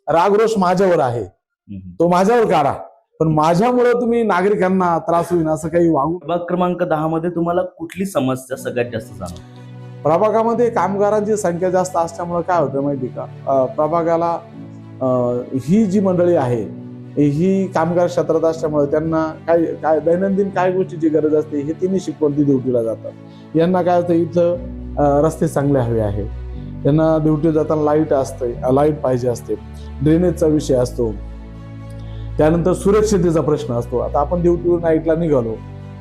रागरोष माझ्यावर आहे, तो माझ्यावर काढा, पण माझ्यामुळे तुम्ही नागरिकांना त्रास होईल असं काही वागू. प्रभाग क्रमांक 10 मध्ये तुम्हाला कुठली समस्या सगळ्यात जास्त जाणवते? प्रभागामध्ये कामगारांची संख्या जास्त असल्यामुळे काय होतं माहिती का, प्रभागाला ही जी मंडळी आहे ही कामगार क्षेत्रात असल्यामुळे त्यांना काय काय दैनंदिन काय गोष्टीची गरज असते हे तिन्ही शिकवणती ड्युटीला जातात. यांना काय होतं, इथं रस्ते चांगले हवे आहे, त्यांना ड्युटी जाताना लाईट पाहिजे असते, ड्रेनेजचा विषय असतो, त्यानंतर सुरक्षितेचा प्रश्न असतो. आता आपण ड्युटीवर नाईटला निघालो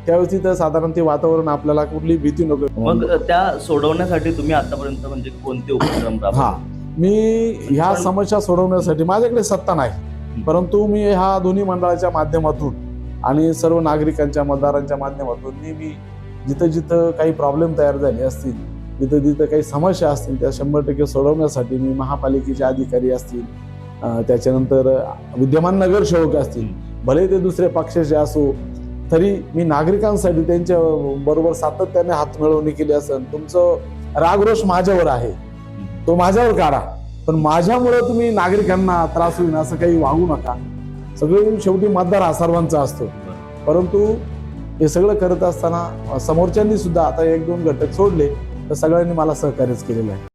त्यावेळेस तिथं साधारण ते वातावरण आपल्याला कुठली भीती नको. मग त्या सोडवण्यासाठी तुम्ही आतापर्यंत म्हणजे कोणते उपक्रम राबवले? मी ह्या समस्या सोडवण्यासाठी माझ्याकडे सत्ता नाही, परंतु मी ह्या दोन्ही मंडळाच्या माध्यमातून आणि सर्व नागरिकांच्या मतदारांच्या माध्यमातून मी जिथं जिथं काही प्रॉब्लेम तयार झाले असतील, जिथं जिथं काही समस्या असतील त्या 100% सोडवण्यासाठी मी महापालिकेचे अधिकारी असतील, त्याच्यानंतर विद्यमान नगरसेवक असतील, भले ते दुसऱ्या पक्षाचे असो, तरी मी नागरिकांसाठी त्यांच्या बरोबर सातत्याने हात मिळवणी केली असेल. तुमचं रागरोष माझ्यावर आहे, तो माझ्यावर काढा, पण माझ्यामुळे तुम्ही नागरिकांना त्रास होईल असं काही वागू नका. सगळे शेवटी मतदार हा सर्वांचा असतो, परंतु हे सगळं करत असताना समोरच्यांनी सुद्धा आता 1-2 घटक सोडले तर सगळ्यांनी मला सहकार्यच केलेलं आहे.